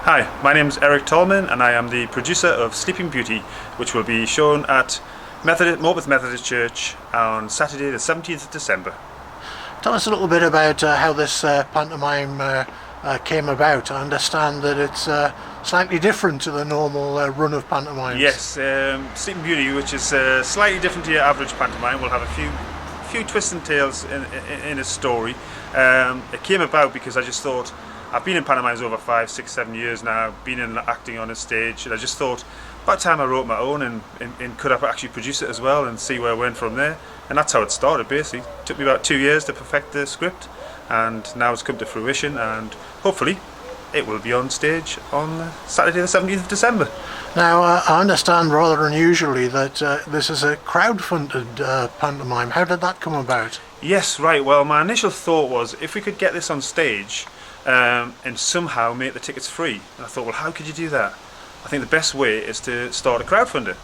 Hi, my name is Eric Tolman and I am the producer of Sleeping Beauty, which will be shown at Morpeth Methodist Church on Saturday the 17th of December. Tell us a little bit about how this pantomime came about. I understand that it's slightly different to the normal run of pantomimes. Yes, Sleeping Beauty, which is slightly different to your average pantomime, will have a few twists and tales in its story. It came about because I just thought, I've been in pantomimes over 5, 6, 7 years now, been in acting on a stage, and I just thought, by the time I wrote my own, and could I actually produce it as well and see where I went from there. And that's how it started, basically. It took me about 2 years to perfect the script, and now it's come to fruition, and hopefully it will be on stage on Saturday the 17th of December. Now, I understand rather unusually that this is a crowd-funded pantomime. How did that come about? Yes, right. Well, my initial thought was, if we could get this on stage, and somehow make the tickets free. And I thought, well, how could you do that? I think the best way is to start a crowdfunder,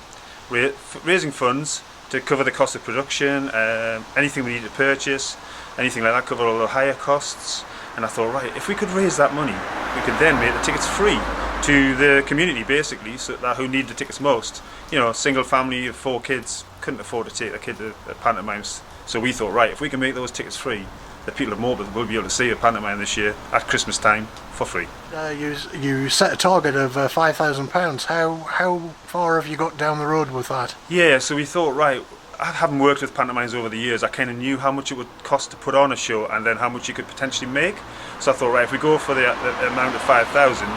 raising funds to cover the cost of production, anything we need to purchase, anything like that, cover all the higher costs. And I thought, right, if we could raise that money, we could then make the tickets free to the community, basically, so that who need the tickets most. You know, a single family of 4 kids couldn't afford to take their kid to pantomimes. So we thought, right, if we can make those tickets free, the people of Morpeth will be able to see a pantomime this year at Christmas time for free. You set a target of £5,000. How far have you got down the road with that? Yeah, so we thought, right, having worked with pantomimes over the years, I kind of knew how much it would cost to put on a show and then how much you could potentially make. So I thought, right, if we go for the amount of 5,000,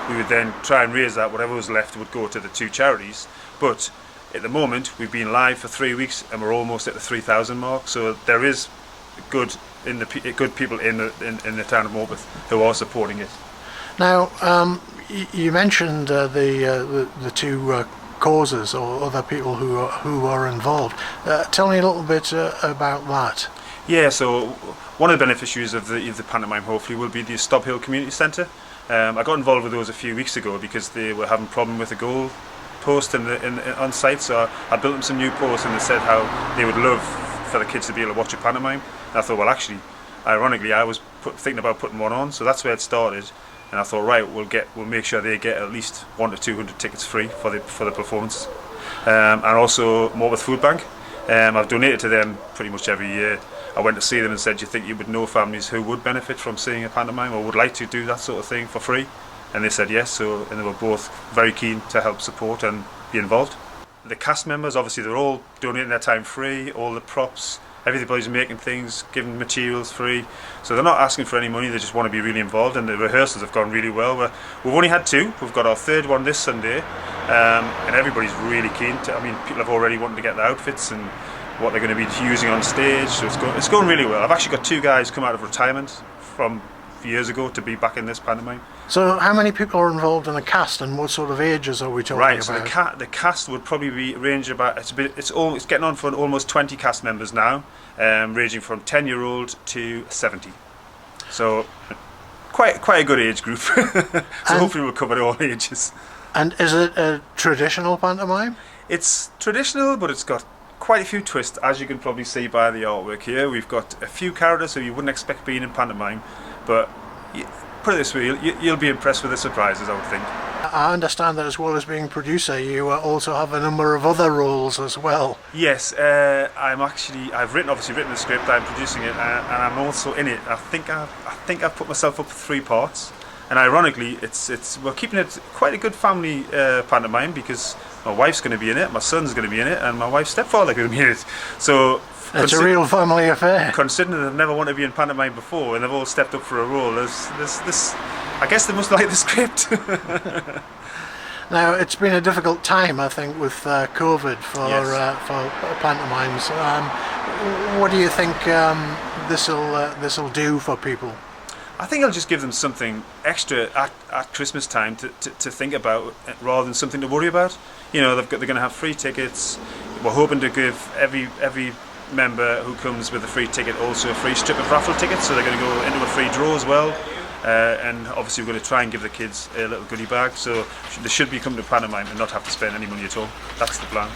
we would then try and raise that. Whatever was left would go to the 2 charities. But at the moment, we've been live for 3 weeks and we're almost at the 3,000 mark. So there is good people in the town of Morpeth who are supporting it. Now, you mentioned the 2 causes or other people who are involved. Tell me a little bit about that. Yeah, so one of the beneficiaries of the pantomime hopefully will be the Stobhill Community Centre. I got involved with those a few weeks ago because they were having a problem with the goal post on site, so I built them some new posts and they said how they would love for the kids to be able to watch a pantomime. And I thought, well, actually, ironically, I was thinking about putting one on, so that's where it started. And I thought, right, we'll make sure they get at least 100 to 200 tickets free for the performance. And also Morpeth Food Bank. I've donated to them pretty much every year. I went to see them and said, do you think you would know families who would benefit from seeing a pantomime or would like to do that sort of thing for free? And they said yes, and they were both very keen to help support and be involved. The cast members, obviously, they're all donating their time free, all the props, everybody's making things, giving materials free. So they're not asking for any money, they just want to be really involved, and the rehearsals have gone really well. We've only had 2, we've got our 3rd one this Sunday, and everybody's really keen to, people have already wanted to get the outfits and what they're going to be using on stage, so it's going really well. I've actually got 2 guys come out of retirement from years ago to be back in this pantomime. So how many people are involved in the cast and what sort of ages are we talking about? Right, so the cast would probably be range about, it's getting on for almost 20 cast members now, ranging from 10-year-old to 70. So quite a good age group. So hopefully we'll cover all ages. And is it a traditional pantomime? It's traditional, but it's got quite a few twists, as you can probably see by the artwork here. We've got a few characters who you wouldn't expect being in pantomime, but put it this way, you'll be impressed with the surprises, I would think. I understand that as well as being producer, you also have a number of other roles as well. Yes, I've obviously written the script, I'm producing it, and I'm also in it. I think I've put myself up for 3 parts, and ironically, we're keeping it quite a good family pantomime because my wife's going to be in it, my son's going to be in it, and my wife's stepfather going to be in it. So it's a real family affair. Considering they've never wanted to be in pantomime before and they've all stepped up for a role, I guess they must like the script. Now, it's been a difficult time, I think, with COVID for pantomimes. What do you think this'll do for people? I think I'll just give them something extra at Christmas time to think about rather than something to worry about. You know, they're going to have free tickets. We're hoping to give every member who comes with a free ticket also a free strip of raffle tickets, so they're going to go into a free draw as well. And obviously we're going to try and give the kids a little goodie bag, so they should be coming to pantomime and not have to spend any money at all. That's the plan.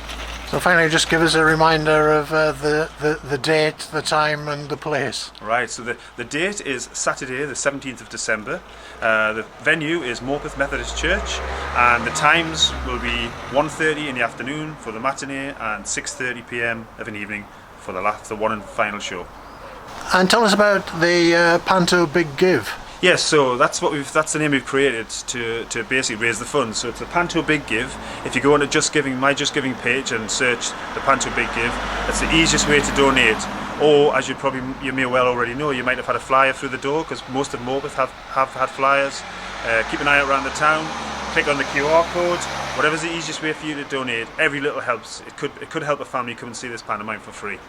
So finally, just give us a reminder of the date, the time and the place. Right, so the date is Saturday the 17th of December. The venue is Morpeth Methodist Church, and the times will be 1:30 in the afternoon for the matinee and 6:30 p.m. of an evening for the one and final show. And tell us about the Panto Big Give. Yes, so that's the name we've created to basically raise the funds. So it's a Panto Big Give. If you go onto JustGiving, my JustGiving page, and search the Panto Big Give, that's the easiest way to donate. Or, as you may well already know, you might have had a flyer through the door, because most of Morpeth have had flyers. Keep an eye out around the town. Click on the QR code. Whatever's the easiest way for you to donate. Every little helps. It could help a family come and see this pantomime for free.